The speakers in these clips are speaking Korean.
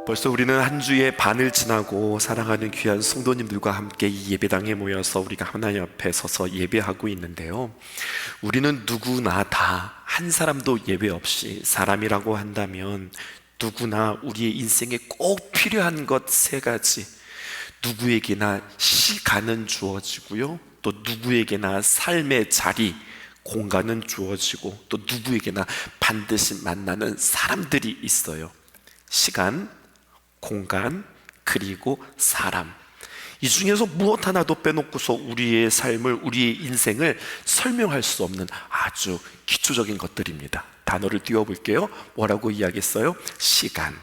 벌써 우리는 한 주의 반을 지나고 사랑하는 귀한 성도님들과 함께 이 예배당에 모여서 우리가 하나님 앞에 서서 예배하고 있는데요, 우리는 누구나 다 한 사람도 예외 없이 사람이라고 한다면 누구나 우리의 인생에 꼭 필요한 것 세 가지, 누구에게나 시간은 주어지고요, 또 누구에게나 삶의 자리, 공간은 주어지고, 또 누구에게나 반드시 만나는 사람들이 있어요. 시간, 공간, 그리고 사람. 이 중에서 무엇 하나도 빼놓고서 우리의 삶을, 우리의 인생을 설명할 수 없는 아주 기초적인 것들입니다. 단어를 띄워볼게요. 뭐라고 이야기했어요? 시간,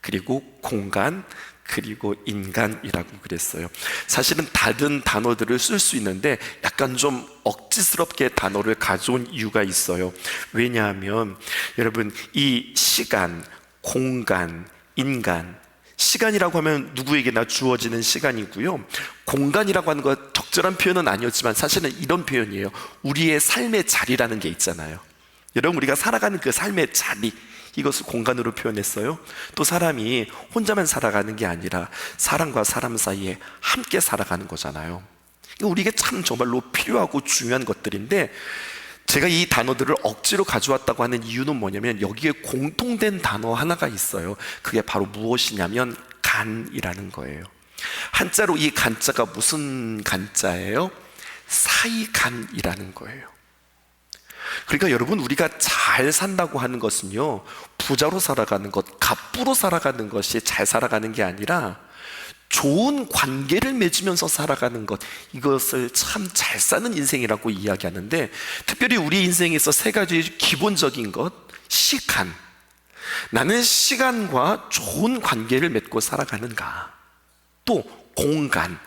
그리고 공간, 그리고 인간이라고 그랬어요. 사실은 다른 단어들을 쓸 수 있는데 약간 좀 억지스럽게 단어를 가져온 이유가 있어요. 왜냐하면 여러분, 이 시간, 공간, 인간, 시간이라고 하면 누구에게나 주어지는 시간이고요, 공간이라고 하는 것 적절한 표현은 아니었지만 사실은 이런 표현이에요. 우리의 삶의 자리라는 게 있잖아요. 여러분, 우리가 살아가는 그 삶의 자리, 이것을 공간으로 표현했어요. 또 사람이 혼자만 살아가는 게 아니라 사람과 사람 사이에 함께 살아가는 거잖아요. 우리에게 참 정말로 필요하고 중요한 것들인데, 제가 이 단어들을 억지로 가져왔다고 하는 이유는 뭐냐면 여기에 공통된 단어 하나가 있어요. 그게 바로 무엇이냐면 간이라는 거예요. 한자로 이 간자가 무슨 간자예요? 사이간이라는 거예요. 그러니까 여러분, 우리가 잘 산다고 하는 것은요, 부자로 살아가는 것, 갑부로 살아가는 것이 잘 살아가는 게 아니라 좋은 관계를 맺으면서 살아가는 것, 이것을 참 잘 사는 인생이라고 이야기하는데, 특별히 우리 인생에서 세 가지 기본적인 것, 시간, 나는 시간과 좋은 관계를 맺고 살아가는가. 또 공간,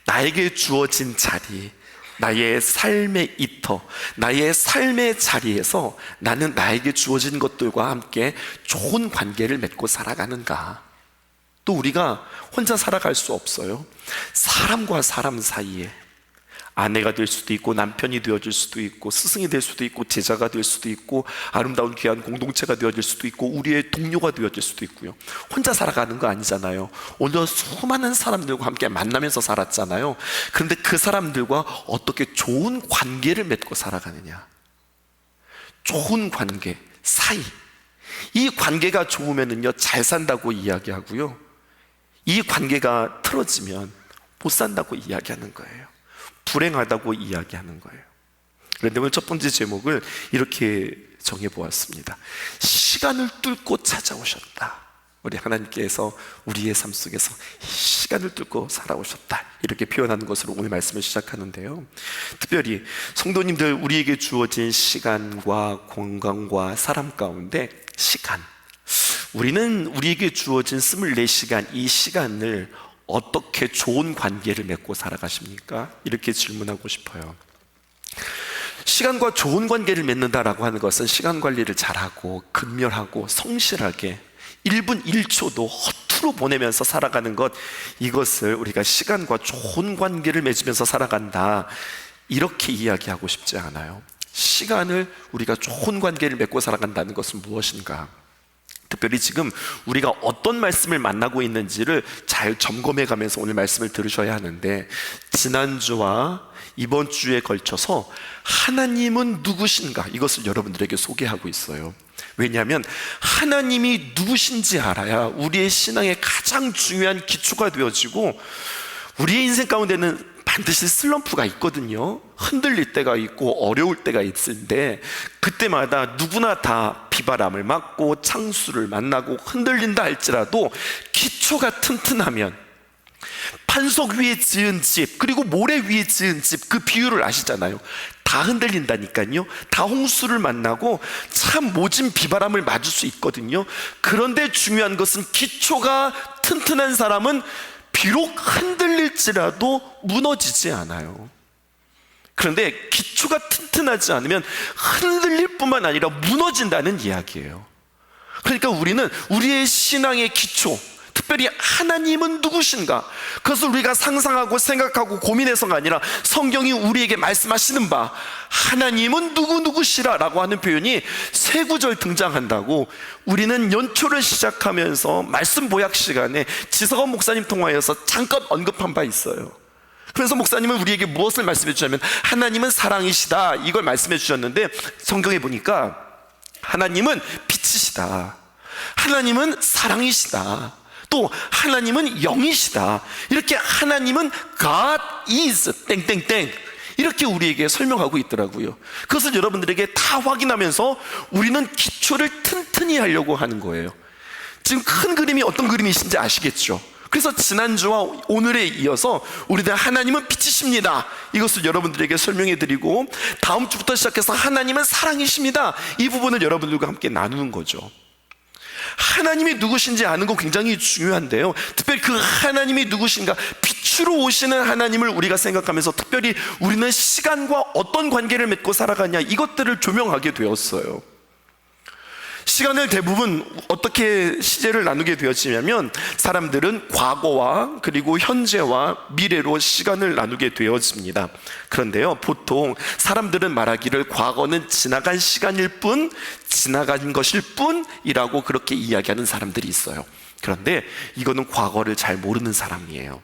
나에게 주어진 자리, 나의 삶의 이터, 나의 삶의 자리에서 나는 나에게 주어진 것들과 함께 좋은 관계를 맺고 살아가는가. 또 우리가 혼자 살아갈 수 없어요. 사람과 사람 사이에 아내가 될 수도 있고, 남편이 되어줄 수도 있고, 스승이 될 수도 있고, 제자가 될 수도 있고, 아름다운 귀한 공동체가 되어질 수도 있고, 우리의 동료가 되어질 수도 있고요. 혼자 살아가는 거 아니잖아요. 오늘 수많은 사람들과 함께 만나면서 살았잖아요. 그런데 그 사람들과 어떻게 좋은 관계를 맺고 살아가느냐. 좋은 관계, 사이, 이 관계가 좋으면은요 잘 산다고 이야기하고요, 이 관계가 틀어지면 못 산다고 이야기하는 거예요. 불행하다고 이야기하는 거예요. 그런데 오늘 첫 번째 제목을 이렇게 정해보았습니다. 시간을 뚫고 찾아오셨다. 우리 하나님께서 우리의 삶 속에서 시간을 뚫고 살아오셨다, 이렇게 표현하는 것으로 오늘 말씀을 시작하는데요, 특별히 성도님들, 우리에게 주어진 시간과 공간과 사람 가운데 시간, 우리는 우리에게 주어진 24시간, 이 시간을 어떻게 좋은 관계를 맺고 살아가십니까? 이렇게 질문하고 싶어요. 시간과 좋은 관계를 맺는다라고 하는 것은 시간 관리를 잘하고 근면하고 성실하게 1분 1초도 허투루 보내면서 살아가는 것, 이것을 우리가 시간과 좋은 관계를 맺으면서 살아간다, 이렇게 이야기하고 싶지 않아요. 시간을 우리가 좋은 관계를 맺고 살아간다는 것은 무엇인가? 특별히 지금 우리가 어떤 말씀을 만나고 있는지를 잘 점검해 가면서 오늘 말씀을 들으셔야 하는데, 지난주와 이번 주에 걸쳐서 하나님은 누구신가, 이것을 여러분들에게 소개하고 있어요. 왜냐하면 하나님이 누구신지 알아야 우리의 신앙의 가장 중요한 기초가 되어지고, 우리의 인생 가운데는 반드시 슬럼프가 있거든요. 흔들릴 때가 있고 어려울 때가 있는데, 그때마다 누구나 다 비바람을 맞고 창수를 만나고 흔들린다 할지라도 기초가 튼튼하면, 판석 위에 지은 집, 그리고 모래 위에 지은 집, 그 비유를 아시잖아요. 다 흔들린다니까요. 다 홍수를 만나고 참 모진 비바람을 맞을 수 있거든요. 그런데 중요한 것은 기초가 튼튼한 사람은 비록 흔들릴지라도 무너지지 않아요. 그런데 기초가 튼튼하지 않으면 흔들릴 뿐만 아니라 무너진다는 이야기예요. 그러니까 우리는 우리의 신앙의 기초, 특별히 하나님은 누구신가? 그것을 우리가 상상하고 생각하고 고민해서가 아니라 성경이 우리에게 말씀하시는 바 하나님은 누구시라 라고 하는 표현이 세 구절 등장한다고 우리는 연초를 시작하면서 말씀 보약 시간에 지석원 목사님 통하여서 잠깐 언급한 바 있어요. 그래서 목사님은 우리에게 무엇을 말씀해 주냐면 하나님은 사랑이시다 이걸 말씀해 주셨는데, 성경에 보니까 하나님은 빛이시다, 하나님은 사랑이시다, 또 하나님은 영이시다, 이렇게 하나님은 God is 땡땡땡 이렇게 우리에게 설명하고 있더라고요. 그것을 여러분들에게 다 확인하면서 우리는 기초를 튼튼히 하려고 하는 거예요. 지금 큰 그림이 어떤 그림이신지 아시겠죠? 그래서 지난주와 오늘에 이어서 우리들 하나님은 빛이십니다 이것을 여러분들에게 설명해 드리고, 다음 주부터 시작해서 하나님은 사랑이십니다 이 부분을 여러분들과 함께 나누는 거죠. 하나님이 누구신지 아는 거 굉장히 중요한데요, 특별히 그 하나님이 누구신가, 빛으로 오시는 하나님을 우리가 생각하면서 특별히 우리는 시간과 어떤 관계를 맺고 살아가냐 이것들을 조명하게 되었어요. 시간을 대부분 어떻게 시제를 나누게 되었냐면 사람들은 과거와 그리고 현재와 미래로 시간을 나누게 되었습니다. 그런데요, 보통 사람들은 말하기를 과거는 지나간 시간일 뿐, 지나간 것일 뿐이라고 그렇게 이야기하는 사람들이 있어요. 그런데 이거는 과거를 잘 모르는 사람이에요.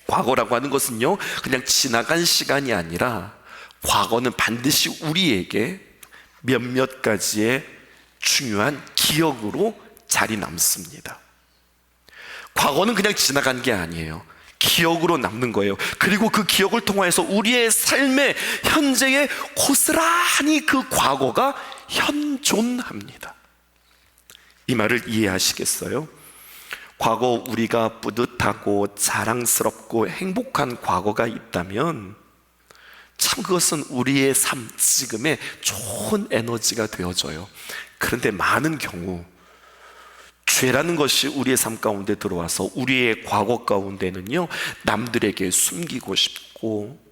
과거라고 하는 것은요, 그냥 지나간 시간이 아니라 과거는 반드시 우리에게 몇몇 가지의 중요한 기억으로 자리 남습니다. 과거는 그냥 지나간 게 아니에요. 기억으로 남는 거예요. 그리고 그 기억을 통해서 우리의 삶의 현재에 고스란히 그 과거가 현존합니다. 이 말을 이해하시겠어요? 과거 우리가 뿌듯하고 자랑스럽고 행복한 과거가 있다면 참 그것은 우리의 삶 지금에 좋은 에너지가 되어져요. 그런데 많은 경우 죄라는 것이 우리의 삶 가운데 들어와서 우리의 과거 가운데는요, 남들에게 숨기고 싶고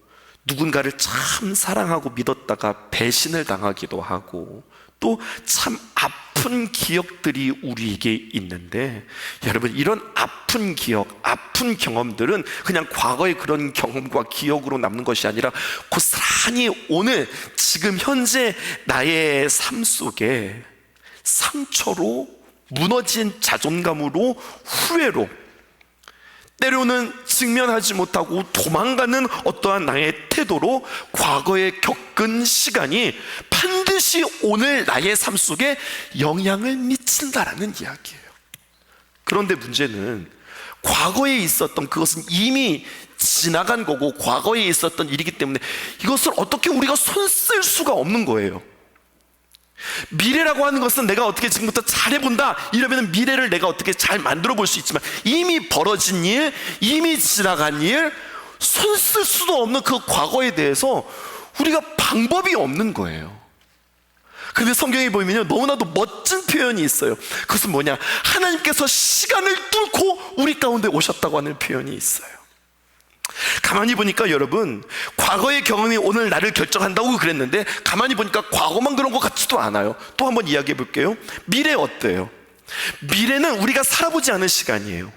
누군가를 참 사랑하고 믿었다가 배신을 당하기도 하고 또 참 아픈 기억들이 우리에게 있는데, 여러분 이런 아픈 기억, 아픈 경험들은 그냥 과거의 그런 경험과 기억으로 남는 것이 아니라 고스란히 오늘 지금 현재 나의 삶 속에 상처로, 무너진 자존감으로, 후회로, 때로는 직면하지 못하고 도망가는 어떠한 나의 태도로 과거에 겪은 시간이 반드시 오늘 나의 삶 속에 영향을 미친다라는 이야기예요. 그런데 문제는 과거에 있었던 그것은 이미 지나간 거고 과거에 있었던 일이기 때문에 이것을 어떻게 우리가 손 쓸 수가 없는 거예요. 미래라고 하는 것은 내가 어떻게 지금부터 잘해본다 이러면 미래를 내가 어떻게 잘 만들어 볼 수 있지만 이미 벌어진 일, 이미 지나간 일, 손 쓸 수도 없는 그 과거에 대해서 우리가 방법이 없는 거예요. 그런데 성경에 보면요, 너무나도 멋진 표현이 있어요. 그것은 뭐냐, 하나님께서 시간을 뚫고 우리 가운데 오셨다고 하는 표현이 있어요. 가만히 보니까 여러분, 과거의 경험이 오늘 나를 결정한다고 그랬는데 가만히 보니까 과거만 그런 것 같지도 않아요. 또 한번 이야기해 볼게요. 미래 어때요? 미래는 우리가 살아보지 않은 시간이에요.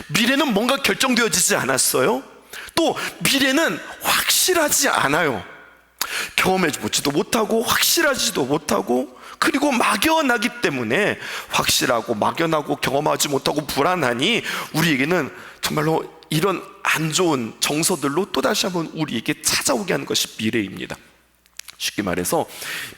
미래는 뭔가 결정되어지지 않았어요. 또 미래는 확실하지 않아요. 경험해 보지도 못하고 확실하지도 못하고, 그리고 막연하기 때문에 확실하고 막연하고 경험하지 못하고 불안하니 우리에게는 정말로 이런 안 좋은 정서들로 또다시 한번 우리에게 찾아오게 하는 것이 미래입니다. 쉽게 말해서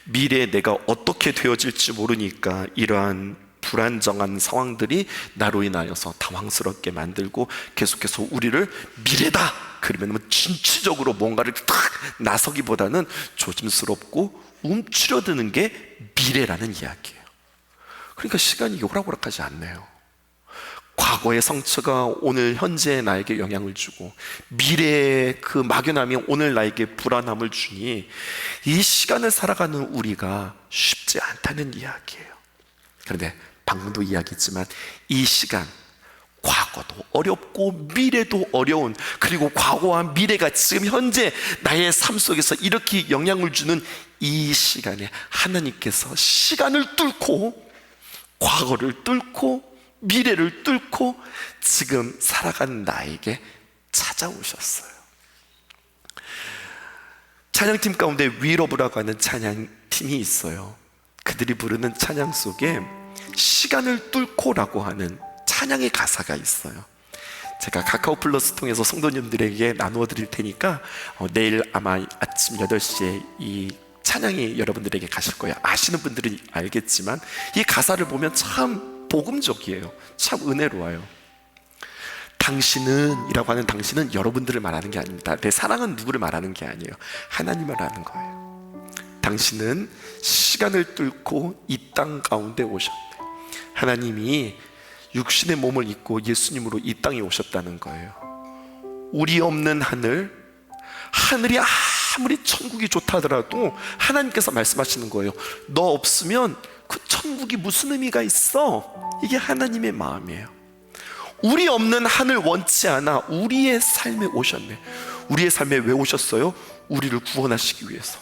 미래에 내가 어떻게 되어질지 모르니까 이러한 불안정한 상황들이 나로 인하여서 당황스럽게 만들고 계속해서 우리를 미래다 그러면 진취적으로 뭔가를 탁 나서기보다는 조심스럽고 움츠려드는 게 미래라는 이야기예요. 그러니까 시간이 오락오락하지 않네요. 과거의 상처가 오늘 현재의 나에게 영향을 주고 미래의 그 막연함이 오늘 나에게 불안함을 주니 이 시간을 살아가는 우리가 쉽지 않다는 이야기예요. 그런데 방금도 이야기했지만 이 시간, 과거도 어렵고 미래도 어려운, 그리고 과거와 미래가 지금 현재 나의 삶 속에서 이렇게 영향을 주는 이 시간에 하나님께서 시간을 뚫고 과거를 뚫고 미래를 뚫고 지금 살아가는 나에게 찾아오셨어요. 찬양팀 가운데 위로브라고 하는 찬양팀이 있어요. 그들이 부르는 찬양 속에 시간을 뚫고라고 하는 찬양의 가사가 있어요. 제가 카카오 플러스 통해서 성도님들에게 나누어 드릴 테니까 내일 아마 아침 8시에 이 찬양이 여러분들에게 가실 거예요. 아시는 분들은 알겠지만 이 가사를 보면 참 복음적이에요. 참 은혜로워요. 당신은 이라고 하는 당신은 여러분들을 말하는 게 아닙니다. 내 사랑은 누구를 말하는 게 아니에요. 하나님을 말하는 거예요. 당신은 시간을 뚫고 이 땅 가운데 오셨네. 하나님이 육신의 몸을 입고 예수님으로 이 땅에 오셨다는 거예요. 우리 없는 하늘이 아무리 천국이 좋다 하더라도 하나님께서 말씀하시는 거예요. 너 없으면 그 천국이 무슨 의미가 있어? 이게 하나님의 마음이에요. 우리 없는 하늘 원치 않아 우리의 삶에 오셨네. 우리의 삶에 왜 오셨어요? 우리를 구원하시기 위해서.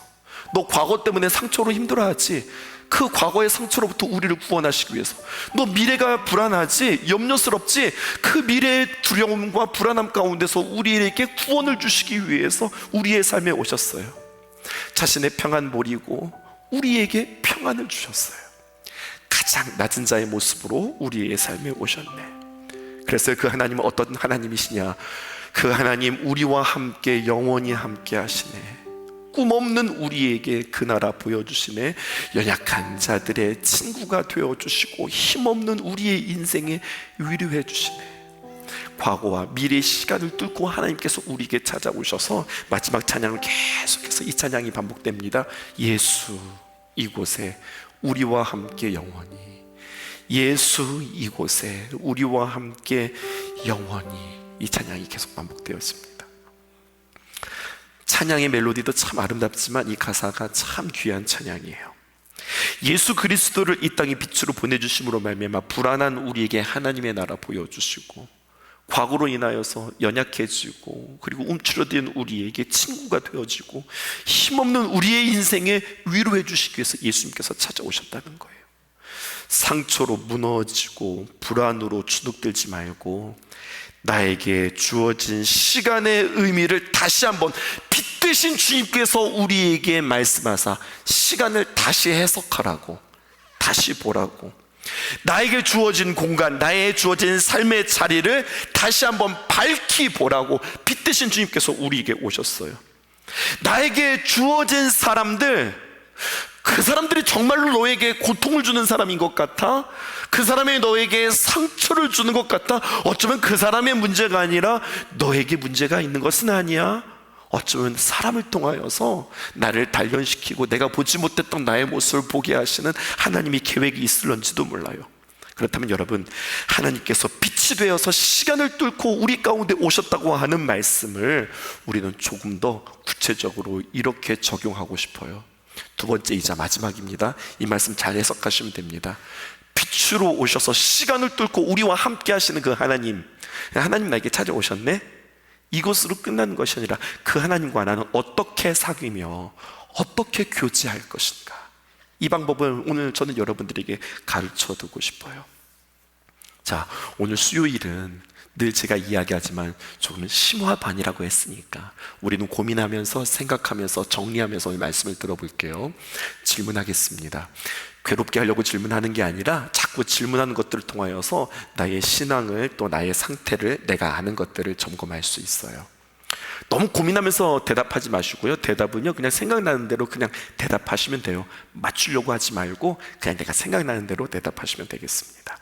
너 과거 때문에 상처로 힘들어하지? 그 과거의 상처로부터 우리를 구원하시기 위해서. 너 미래가 불안하지? 염려스럽지? 그 미래의 두려움과 불안함 가운데서 우리에게 구원을 주시기 위해서 우리의 삶에 오셨어요. 자신의 평안 버리고 우리에게 평안을 주셨어요. 가장 낮은 자의 모습으로 우리의 삶에 오셨네. 그래서 그 하나님은 어떤 하나님이시냐? 그 하나님 우리와 함께 영원히 함께 하시네. 꿈없는 우리에게 그 나라 보여주시네. 연약한 자들의 친구가 되어주시고 힘없는 우리의 인생에 위로해 주시네. 과거와 미래의 시간을 뚫고 하나님께서 우리에게 찾아오셔서 마지막 찬양을 계속해서 이 찬양이 반복됩니다. 예수 이곳에 우리와 함께 영원히, 예수 이곳에 우리와 함께 영원히. 이 찬양이 계속 반복되었습니다. 찬양의 멜로디도 참 아름답지만 이 가사가 참 귀한 찬양이에요. 예수 그리스도를 이 땅에 빛으로 보내주심으로 말미암아 불안한 우리에게 하나님의 나라 보여주시고, 과거로 인하여서 연약해지고 그리고 움츠러든 우리에게 친구가 되어지고 힘없는 우리의 인생에 위로해 주시기 위해서 예수님께서 찾아오셨다는 거예요. 상처로 무너지고 불안으로 주눅들지 말고 나에게 주어진 시간의 의미를 다시 한번 빛되신 주님께서 우리에게 말씀하사 시간을 다시 해석하라고, 다시 보라고, 나에게 주어진 공간, 나에게 주어진 삶의 자리를 다시 한번 밝히 보라고 빛되신 주님께서 우리에게 오셨어요. 나에게 주어진 사람들, 그 사람들이 정말로 너에게 고통을 주는 사람인 것 같아? 그 사람이 너에게 상처를 주는 것 같아? 어쩌면 그 사람의 문제가 아니라 너에게 문제가 있는 것은 아니야? 어쩌면 사람을 통하여서 나를 단련시키고 내가 보지 못했던 나의 모습을 보게 하시는 하나님의 계획이 있을런지도 몰라요. 그렇다면 여러분, 하나님께서 빛이 되어서 시간을 뚫고 우리 가운데 오셨다고 하는 말씀을 우리는 조금 더 구체적으로 이렇게 적용하고 싶어요. 두 번째이자 마지막입니다. 이 말씀 잘 해석하시면 됩니다. 빛으로 오셔서 시간을 뚫고 우리와 함께 하시는 그 하나님 나에게 찾아오셨네? 이것으로 끝나는 것이 아니라 그 하나님과 나는 어떻게 사귀며 어떻게 교제할 것인가, 이 방법을 오늘 저는 여러분들에게 가르쳐 두고 싶어요. 자, 오늘 수요일은 늘 제가 이야기하지만 조금 심화반이라고 했으니까 우리는 고민하면서 생각하면서 정리하면서 오늘 말씀을 들어볼게요. 질문하겠습니다. 괴롭게 하려고 질문하는 게 아니라 자꾸 질문하는 것들을 통하여서 나의 신앙을, 또 나의 상태를, 내가 아는 것들을 점검할 수 있어요. 너무 고민하면서 대답하지 마시고요. 대답은요, 그냥 생각나는 대로 그냥 대답하시면 돼요. 맞추려고 하지 말고 그냥 내가 생각나는 대로 대답하시면 되겠습니다.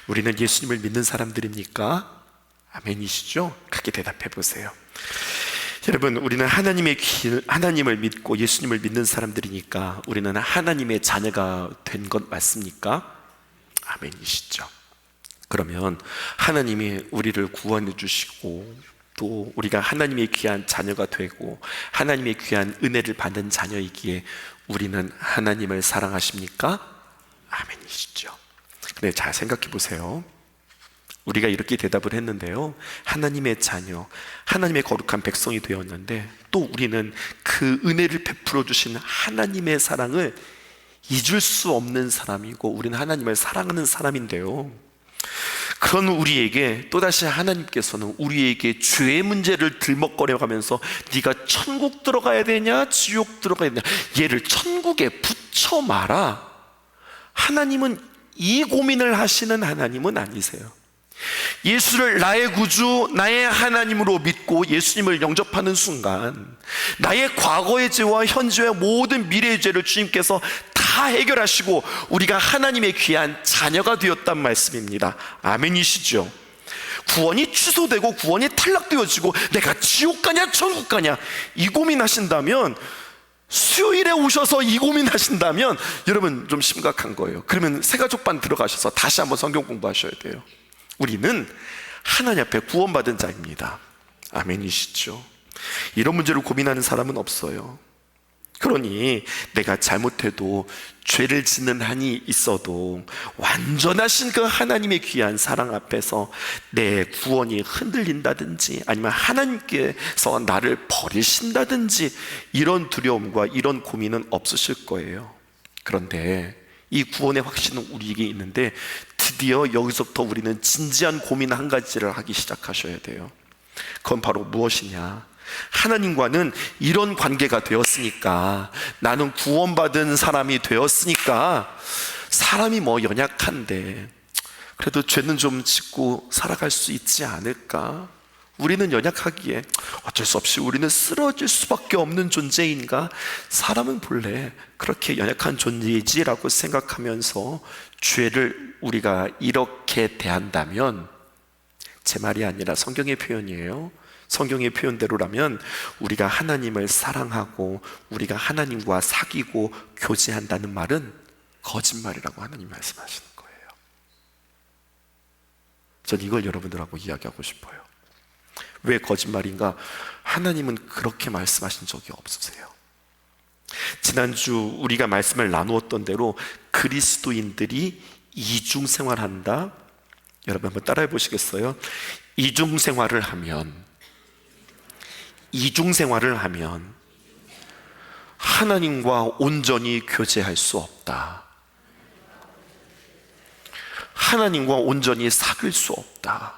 우리는 예수님을 믿는 사람들입니까? 아멘이시죠? 그렇게 대답해 보세요. 여러분, 우리는 하나님을 믿고 예수님을 믿는 사람들이니까 우리는 하나님의 자녀가 된 것 맞습니까? 아멘이시죠? 그러면 하나님이 우리를 구원해 주시고 또 우리가 하나님의 귀한 자녀가 되고 하나님의 귀한 은혜를 받는 자녀이기에 우리는 하나님을 사랑하십니까? 아멘이시죠? 근데 잘 생각해 보세요. 우리가 이렇게 대답을 했는데요, 하나님의 자녀, 하나님의 거룩한 백성이 되었는데 또 우리는 그 은혜를 베풀어 주신 하나님의 사랑을 잊을 수 없는 사람이고 우리는 하나님을 사랑하는 사람인데요, 그런 우리에게 또다시 하나님께서는 우리에게 죄의 문제를 들먹거려가면서 네가 천국 들어가야 되냐 지옥 들어가야 되냐, 얘를 천국에 붙여 마라. 하나님은 이 고민을 하시는 하나님은 아니세요. 예수를 나의 구주, 나의 하나님으로 믿고 예수님을 영접하는 순간 나의 과거의 죄와 현재의 모든 미래의 죄를 주님께서 다 해결하시고 우리가 하나님의 귀한 자녀가 되었단 말씀입니다. 아멘이시죠? 구원이 취소되고 구원이 탈락되어지고 내가 지옥 가냐 천국 가냐 이 고민하신다면, 수요일에 오셔서 이 고민하신다면 여러분 좀 심각한 거예요. 그러면 새가족반 들어가셔서 다시 한번 성경 공부하셔야 돼요. 우리는 하나님 앞에 구원받은 자입니다. 아멘이시죠? 이런 문제를 고민하는 사람은 없어요. 그러니 내가 잘못해도 죄를 짓는 한이 있어도 완전하신 그 하나님의 귀한 사랑 앞에서 내 구원이 흔들린다든지 아니면 하나님께서 나를 버리신다든지 이런 두려움과 이런 고민은 없으실 거예요. 그런데 이 구원의 확신은 우리에게 있는데 드디어 여기서부터 우리는 진지한 고민 한 가지를 하기 시작하셔야 돼요. 그건 바로 무엇이냐? 하나님과는 이런 관계가 되었으니까, 나는 구원받은 사람이 되었으니까, 사람이 뭐 연약한데 그래도 죄는 좀 짓고 살아갈 수 있지 않을까? 우리는 연약하기에 어쩔 수 없이 우리는 쓰러질 수밖에 없는 존재인가? 사람은 본래 그렇게 연약한 존재이지라고 생각하면서 죄를 우리가 이렇게 대한다면, 제 말이 아니라 성경의 표현이에요. 성경의 표현대로라면 우리가 하나님을 사랑하고 우리가 하나님과 사귀고 교제한다는 말은 거짓말이라고 하나님 말씀하시는 거예요. 전 이걸 여러분들하고 이야기하고 싶어요. 왜 거짓말인가? 하나님은 그렇게 말씀하신 적이 없으세요. 지난주 우리가 말씀을 나누었던 대로 그리스도인들이 이중생활한다. 여러분 한번 따라해 보시겠어요? 이중생활을 하면 하나님과 온전히 교제할 수 없다. 하나님과 온전히 사귈 수 없다.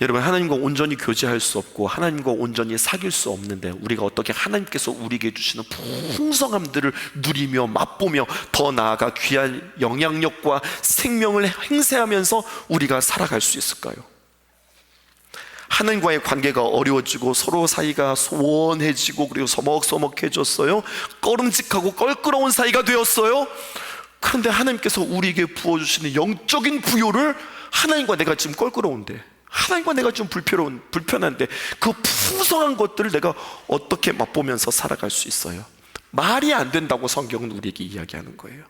여러분, 하나님과 온전히 교제할 수 없고 하나님과 온전히 사귈 수 없는데 우리가 어떻게 하나님께서 우리에게 주시는 풍성함들을 누리며 맛보며 더 나아가 귀한 영향력과 생명을 행세하면서 우리가 살아갈 수 있을까요? 하나님과의 관계가 어려워지고 서로 사이가 소원해지고 그리고 서먹서먹해졌어요. 꺼름직하고 껄끄러운 사이가 되었어요. 그런데 하나님께서 우리에게 부어주시는 영적인 부요를, 하나님과 내가 지금 껄끄러운데, 하나님과 내가 좀 불편한데 그 풍성한 것들을 내가 어떻게 맛보면서 살아갈 수 있어요? 말이 안 된다고 성경은 우리에게 이야기하는 거예요.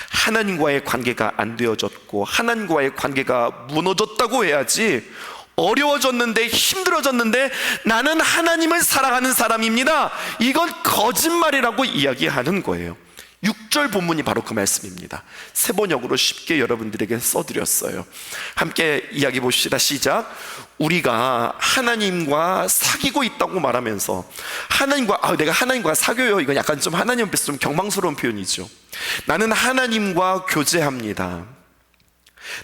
하나님과의 관계가 안 되어졌고 하나님과의 관계가 무너졌다고 해야지, 어려워졌는데 힘들어졌는데 나는 하나님을 사랑하는 사람입니다, 이건 거짓말이라고 이야기하는 거예요. 6절 본문이 바로 그 말씀입니다. 세 번역으로 쉽게 여러분들에게 써드렸어요. 함께 이야기 보시다. 시작. 우리가 하나님과 사귀고 있다고 말하면서, 내가 하나님과 사귀어요, 이건 약간 좀 하나님 앞에서 좀 경망스러운 표현이죠. 나는 하나님과 교제합니다.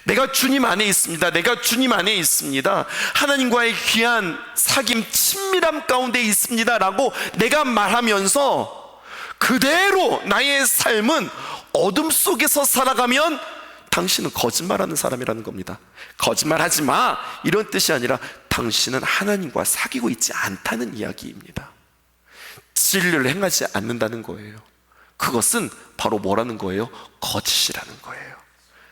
내가 주님 안에 있습니다. 내가 주님 안에 있습니다. 하나님과의 귀한 사귐, 친밀함 가운데 있습니다 라고 내가 말하면서 그대로 나의 삶은 어둠 속에서 살아가면 당신은 거짓말하는 사람이라는 겁니다. 거짓말하지 마, 이런 뜻이 아니라 당신은 하나님과 사귀고 있지 않다는 이야기입니다. 진리를 행하지 않는다는 거예요. 그것은 바로 뭐라는 거예요? 거짓이라는 거예요.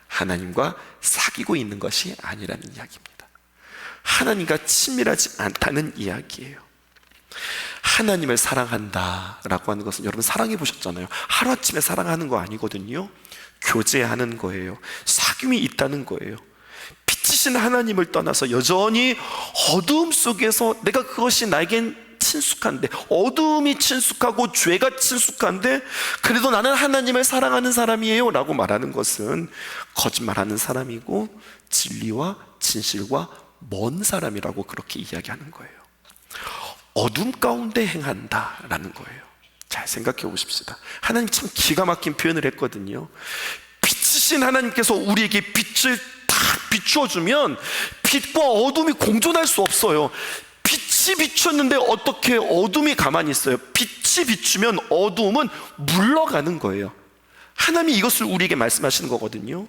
하나님과 사귀고 있는 것이 아니라는 이야기입니다. 하나님과 친밀하지 않다는 이야기예요. 하나님을 사랑한다라고 하는 것은, 여러분 사랑해 보셨잖아요. 하루아침에 사랑하는 거 아니거든요. 교제하는 거예요. 사귐이 있다는 거예요. 빛이신 하나님을 떠나서 여전히 어두움 속에서 내가 그것이 나에겐 친숙한데, 어두움이 친숙하고 죄가 친숙한데 그래도 나는 하나님을 사랑하는 사람이에요 라고 말하는 것은 거짓말하는 사람이고 진리와 진실과 먼 사람이라고 그렇게 이야기하는 거예요. 어둠 가운데 행한다라는 거예요. 잘 생각해 보십시다. 하나님 참 기가 막힌 표현을 했거든요. 빛이신 빛이신 하나님께서 우리에게 빛을 다 비추어주면 빛과 어둠이 공존할 수 없어요. 빛이 비추었는데 어떻게 어둠이 가만히 있어요? 빛이 비추면 어둠은 물러가는 거예요. 하나님이 이것을 우리에게 말씀하시는 거거든요.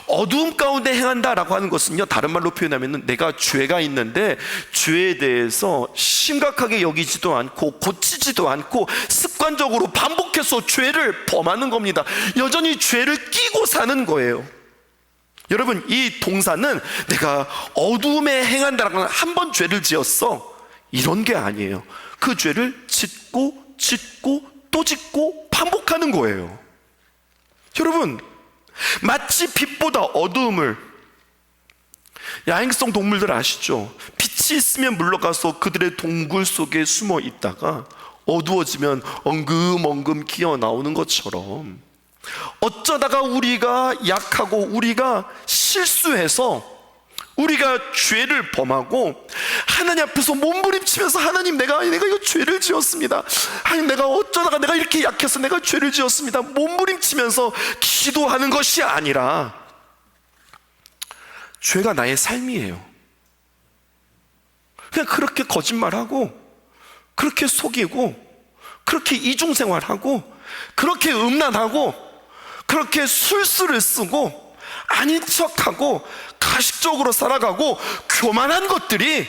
어두움 가운데 행한다라고 하는 것은요, 다른 말로 표현하면 내가 죄가 있는데 죄에 대해서 심각하게 여기지도 않고 고치지도 않고 습관적으로 반복해서 죄를 범하는 겁니다. 여전히 죄를 끼고 사는 거예요. 여러분, 이 동사는 내가 어두움에 행한다라고 하는 한 번 죄를 지었어, 이런 게 아니에요. 그 죄를 짓고 또 짓고 반복하는 거예요. 여러분, 마치 빛보다 어두움을, 야행성 동물들 아시죠? 빛이 있으면 물러가서 그들의 동굴 속에 숨어 있다가 어두워지면 엉금엉금 기어 나오는 것처럼, 어쩌다가 우리가 약하고 우리가 실수해서 우리가 죄를 범하고 하나님 앞에서 몸부림치면서 하나님, 내가 이거 죄를 지었습니다. 하나님, 내가 어쩌다가 내가 이렇게 약해서 내가 죄를 지었습니다. 몸부림치면서 기도하는 것이 아니라 죄가 나의 삶이에요. 그냥 그렇게 거짓말하고 그렇게 속이고 그렇게 이중생활하고 그렇게 음란하고 그렇게 술수를 쓰고 아닌 척하고 가식적으로 살아가고 교만한 것들이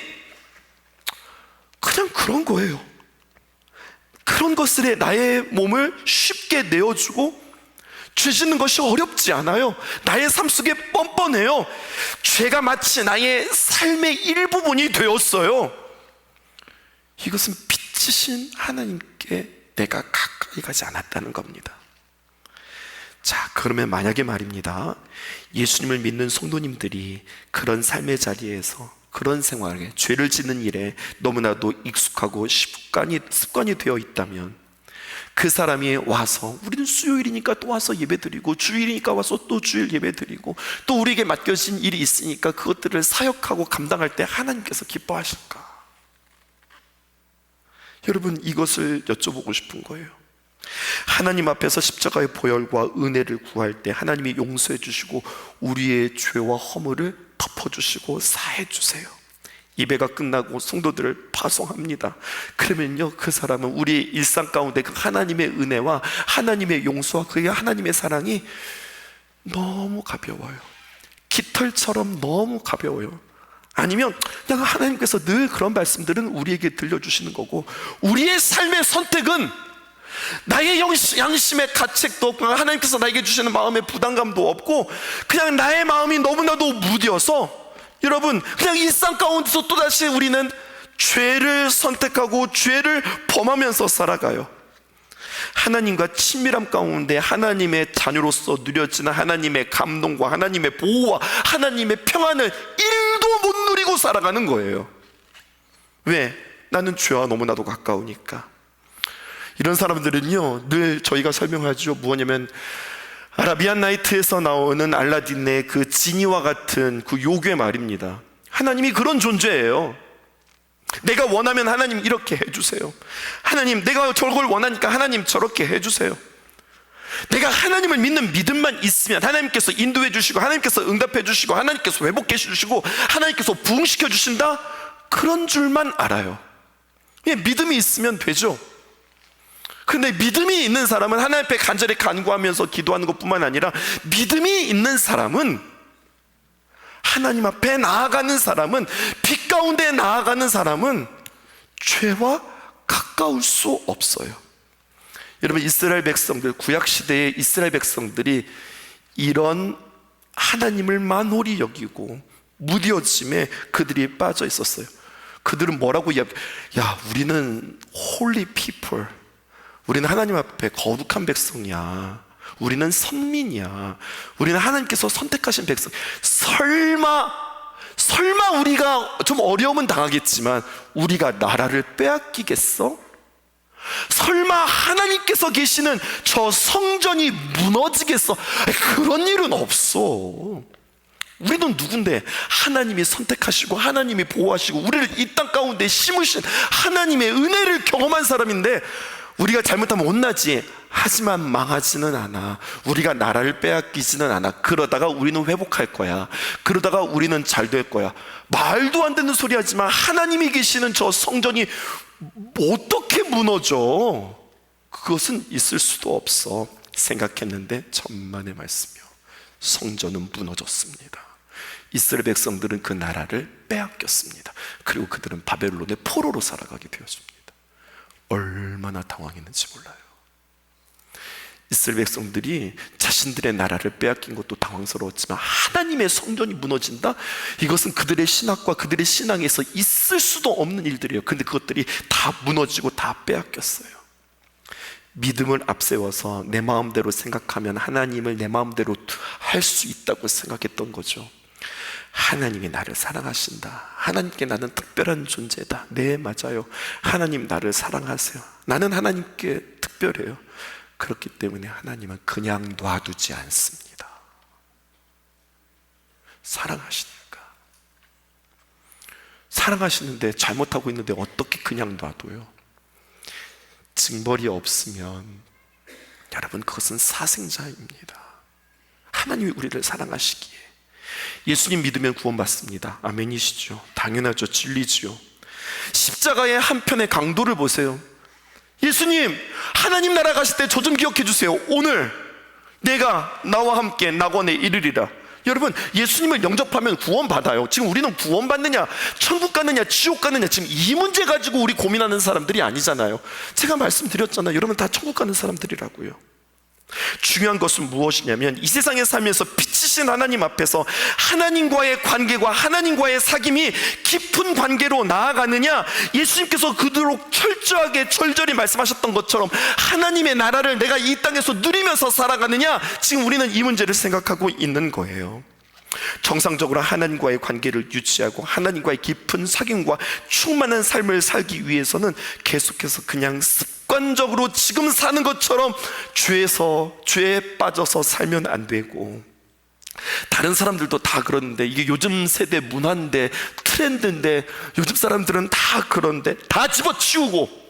그냥 그런 거예요. 그런 것들에 나의 몸을 쉽게 내어주고 죄 짓는 것이 어렵지 않아요. 나의 삶 속에 뻔뻔해요. 죄가 마치 나의 삶의 일부분이 되었어요. 이것은 빛이신 하나님께 내가 가까이 가지 않았다는 겁니다. 자, 그러면 만약에 말입니다, 예수님을 믿는 성도님들이 그런 삶의 자리에서 그런 생활에, 죄를 짓는 일에 너무나도 익숙하고 습관이 되어 있다면, 그 사람이 와서, 우리는 수요일이니까 또 와서 예배드리고 주일이니까 와서 또 주일 예배드리고 또 우리에게 맡겨진 일이 있으니까 그것들을 사역하고 감당할 때 하나님께서 기뻐하실까? 여러분, 이것을 여쭤보고 싶은 거예요. 하나님 앞에서 십자가의 보혈과 은혜를 구할 때 하나님이 용서해 주시고 우리의 죄와 허물을 덮어주시고 사해 주세요. 예배가 끝나고 성도들을 파송합니다. 그러면요, 그 사람은 우리의 일상 가운데 그 하나님의 은혜와 하나님의 용서와 그의 하나님의 사랑이 너무 가벼워요. 깃털처럼 너무 가벼워요. 아니면 그냥 하나님께서 늘 그런 말씀들은 우리에게 들려주시는 거고, 우리의 삶의 선택은 나의 양심의 가책도 없고 하나님께서 나에게 주시는 마음의 부담감도 없고 그냥 나의 마음이 너무나도 무뎌서, 여러분, 그냥 일상 가운데서 또다시 우리는 죄를 선택하고 죄를 범하면서 살아가요. 하나님과 친밀함 가운데 하나님의 자녀로서 누려지는 하나님의 감동과 하나님의 보호와 하나님의 평안을 1도 못 누리고 살아가는 거예요. 왜? 나는 죄와 너무나도 가까우니까. 이런 사람들은요, 늘 저희가 설명하죠. 뭐냐면 아라비안 나이트에서 나오는 알라딘의 그 지니와 같은 그 요괴 말입니다. 하나님이 그런 존재예요. 내가 원하면 하나님 이렇게 해주세요. 하나님, 내가 저걸 원하니까 하나님 저렇게 해주세요. 내가 하나님을 믿는 믿음만 있으면 하나님께서 인도해 주시고 하나님께서 응답해 주시고 하나님께서 회복해 주시고 하나님께서 부흥시켜 주신다, 그런 줄만 알아요. 그냥 믿음이 있으면 되죠. 그런데 믿음이 있는 사람은 하나님 앞에 간절히 간구하면서 기도하는 것뿐만 아니라, 믿음이 있는 사람은, 하나님 앞에 나아가는 사람은, 빛 가운데 나아가는 사람은 죄와 가까울 수 없어요. 여러분, 이스라엘 백성들, 구약시대의 이스라엘 백성들이 이런 하나님을 만홀히 여기고 무뎌짐에 그들이 빠져 있었어요. 그들은 뭐라고 야, 우리는 홀리 피플, 우리는 하나님 앞에 거룩한 백성이야, 우리는 선민이야, 우리는 하나님께서 선택하신 백성, 설마 우리가 좀 어려움은 당하겠지만 우리가 나라를 빼앗기겠어? 설마 하나님께서 계시는 저 성전이 무너지겠어? 그런 일은 없어. 우리는 누군데? 하나님이 선택하시고 하나님이 보호하시고 우리를 이 땅 가운데 심으신 하나님의 은혜를 경험한 사람인데, 우리가 잘못하면 혼나지. 하지만 망하지는 않아. 우리가 나라를 빼앗기지는 않아. 그러다가 우리는 회복할 거야. 그러다가 우리는 잘 될 거야. 말도 안 되는 소리 하지만 하나님이 계시는 저 성전이 어떻게 무너져? 그것은 있을 수도 없어 생각했는데 천만의 말씀이요, 성전은 무너졌습니다. 이스라엘 백성들은 그 나라를 빼앗겼습니다. 그리고 그들은 바벨론의 포로로 살아가게 되었습니다. 얼마나 당황했는지 몰라요. 이스라엘 백성들이 자신들의 나라를 빼앗긴 것도 당황스러웠지만 하나님의 성전이 무너진다? 이것은 그들의 신학과 그들의 신앙에서 있을 수도 없는 일들이에요. 그런데 그것들이 다 무너지고 다 빼앗겼어요. 믿음을 앞세워서 내 마음대로 생각하면 하나님을 내 마음대로 할 수 있다고 생각했던 거죠. 하나님이 나를 사랑하신다. 하나님께 나는 특별한 존재다. 네, 맞아요. 하나님 나를 사랑하세요. 나는 하나님께 특별해요. 그렇기 때문에 하나님은 그냥 놔두지 않습니다. 사랑하시니까. 사랑하시는데 잘못하고 있는데 어떻게 그냥 놔둬요? 징벌이 없으면 여러분 그것은 사생자입니다. 하나님이 우리를 사랑하시기에 예수님 믿으면 구원받습니다. 아멘이시죠? 당연하죠. 진리지요. 십자가의 한편의 강도를 보세요. 예수님, 하나님 나라 가실 때 저 좀 기억해 주세요. 오늘 내가 나와 함께 낙원에 이르리라. 여러분, 예수님을 영접하면 구원받아요. 지금 우리는 구원받느냐, 천국 가느냐, 지옥 가느냐, 지금 이 문제 가지고 우리 고민하는 사람들이 아니잖아요. 제가 말씀드렸잖아요. 여러분 다 천국 가는 사람들이라고요. 중요한 것은 무엇이냐면 이 세상에 살면서 빛이신 하나님 앞에서 하나님과의 관계와 하나님과의 사귐이 깊은 관계로 나아가느냐, 예수님께서 그토록 철저하게 절절히 말씀하셨던 것처럼 하나님의 나라를 내가 이 땅에서 누리면서 살아가느냐, 지금 우리는 이 문제를 생각하고 있는 거예요. 정상적으로 하나님과의 관계를 유지하고 하나님과의 깊은 사귐과 충만한 삶을 살기 위해서는 계속해서 그냥 습관적으로 지금 사는 것처럼 죄에 빠져서 살면 안 되고, 다른 사람들도 다 그러는데 이게 요즘 세대 문화인데 트렌드인데 요즘 사람들은 다 그런데 다 집어치우고,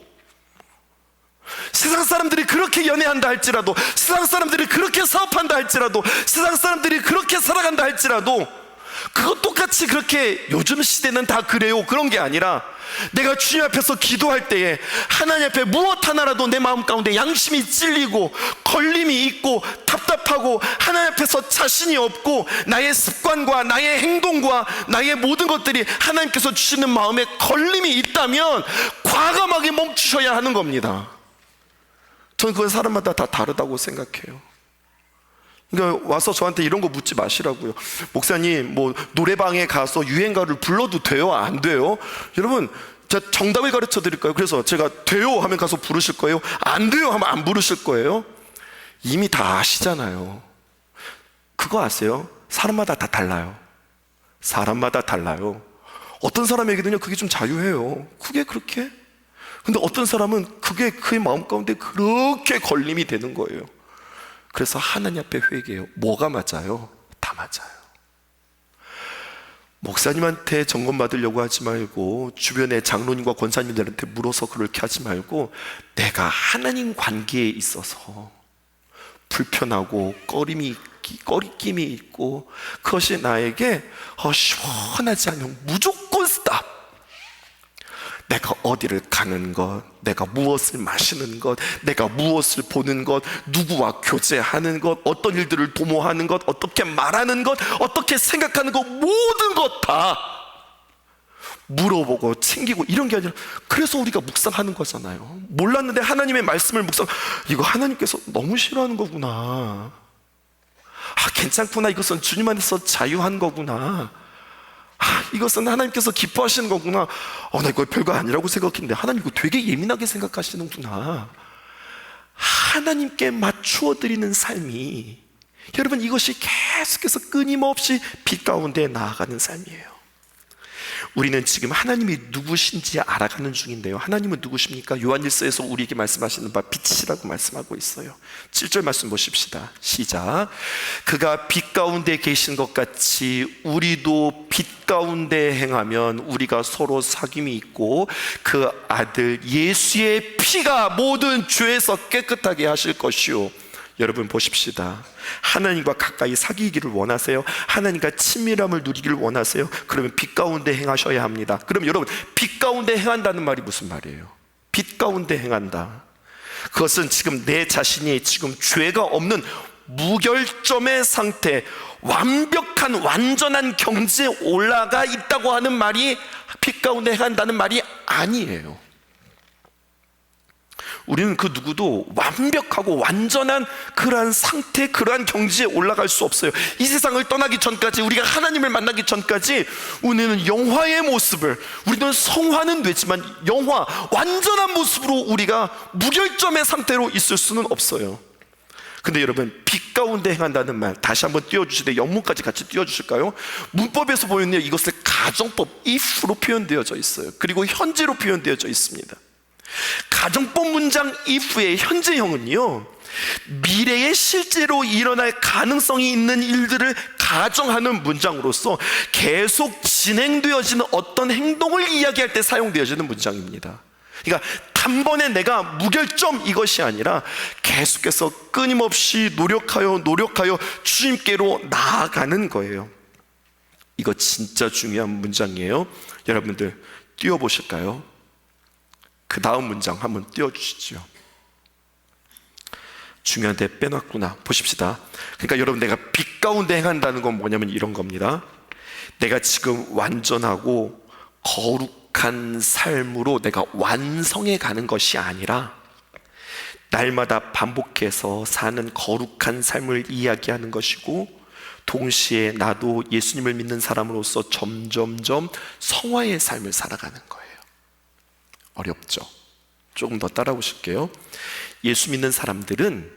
세상 사람들이 그렇게 연애한다 할지라도, 세상 사람들이 그렇게 사업한다 할지라도, 세상 사람들이 그렇게 살아간다 할지라도 그거 똑같이 그렇게 요즘 시대는 다 그래요, 그런 게 아니라 내가 주님 앞에서 기도할 때에 하나님 앞에 무엇 하나라도 내 마음 가운데 양심이 찔리고 걸림이 있고 답답하고 하나님 앞에서 자신이 없고 나의 습관과 나의 행동과 나의 모든 것들이 하나님께서 주시는 마음에 걸림이 있다면 과감하게 멈추셔야 하는 겁니다. 저는 그건 사람마다 다 다르다고 생각해요. 그러니까 와서 저한테 이런 거 묻지 마시라고요. 목사님, 뭐 노래방에 가서 유행가를 불러도 돼요? 안 돼요? 여러분, 제가 정답을 가르쳐 드릴까요? 그래서 제가 돼요 하면 가서 부르실 거예요? 안 돼요 하면 안 부르실 거예요? 이미 다 아시잖아요. 그거 아세요? 사람마다 다 달라요. 사람마다 달라요. 어떤 사람에게는요 그게 좀 자유해요. 그게 그렇게? 근데 어떤 사람은 그게 그의 마음 가운데 그렇게 걸림이 되는 거예요. 그래서 하나님 앞에 회개해요. 뭐가 맞아요? 다 맞아요. 목사님한테 점검 받으려고 하지 말고, 주변의 장로님과 권사님들한테 물어서 그렇게 하지 말고, 내가 하나님 관계에 있어서 불편하고 꺼리낌이 있고 그것이 나에게 시원하지 않으면 무조건 스탑. 내가 어디를 가는 것, 내가 무엇을 마시는 것, 내가 무엇을 보는 것, 누구와 교제하는 것, 어떤 일들을 도모하는 것, 어떻게 말하는 것, 어떻게 생각하는 것, 모든 것 다 물어보고 챙기고 이런 게 아니라, 그래서 우리가 묵상하는 거잖아요. 몰랐는데 하나님의 말씀을 이거 하나님께서 너무 싫어하는 거구나. 괜찮구나. 이것은 주님 안에서 자유한 거구나. 이것은 하나님께서 기뻐하시는 거구나. 나 이거 별거 아니라고 생각했는데 하나님 이거 되게 예민하게 생각하시는구나. 하나님께 맞추어 드리는 삶이, 여러분 이것이 계속해서 끊임없이 빛 가운데 나아가는 삶이에요. 우리는 지금 하나님이 누구신지 알아가는 중인데요, 하나님은 누구십니까? 요한일서에서 우리에게 말씀하시는 바 빛이라고 말씀하고 있어요. 7절 말씀 보십시다. 시작. 그가 빛 가운데 계신 것 같이 우리도 빛 가운데 행하면 우리가 서로 사귐이 있고 그 아들 예수의 피가 모든 죄에서 깨끗하게 하실 것이요. 여러분 보십시다. 하나님과 가까이 사귀기를 원하세요? 하나님과 친밀함을 누리기를 원하세요? 그러면 빛 가운데 행하셔야 합니다. 그럼 여러분, 빛 가운데 행한다는 말이 무슨 말이에요? 빛 가운데 행한다, 그것은 지금 내 자신이 지금 죄가 없는 무결점의 상태, 완벽한 완전한 경지에 올라가 있다고 하는 말이 빛 가운데 행한다는 말이 아니에요. 우리는 그 누구도 완벽하고 완전한 그러한 상태, 그러한 경지에 올라갈 수 없어요. 이 세상을 떠나기 전까지, 우리가 하나님을 만나기 전까지 우리는 영화의 모습을, 우리는 성화는 되지만 영화, 완전한 모습으로 우리가 무결점의 상태로 있을 수는 없어요. 근데 여러분, 빛 가운데 행한다는 말 다시 한번 띄워주실 때 영문까지 같이 띄워주실까요? 문법에서 보면 이것을 가정법 if로 표현되어져 있어요. 그리고 현재로 표현되어져 있습니다. 가정법 문장 if의 현재형은요, 미래에 실제로 일어날 가능성이 있는 일들을 가정하는 문장으로서 계속 진행되어지는 어떤 행동을 이야기할 때 사용되어지는 문장입니다. 그러니까 단번에 내가 무결점 이것이 아니라 계속해서 끊임없이 노력하여 주님께로 나아가는 거예요. 이거 진짜 중요한 문장이에요. 여러분들 띄워보실까요? 그 다음 문장 한번 띄워주시죠. 중요한데 빼놨구나. 보십시다. 그러니까 여러분, 내가 빛 가운데 행한다는 건 뭐냐면 이런 겁니다. 내가 지금 완전하고 거룩한 삶으로 내가 완성해 가는 것이 아니라 날마다 반복해서 사는 거룩한 삶을 이야기하는 것이고, 동시에 나도 예수님을 믿는 사람으로서 점점점 성화의 삶을 살아가는 거예요. 어렵죠? 조금 더 따라오실게요. 예수 믿는 사람들은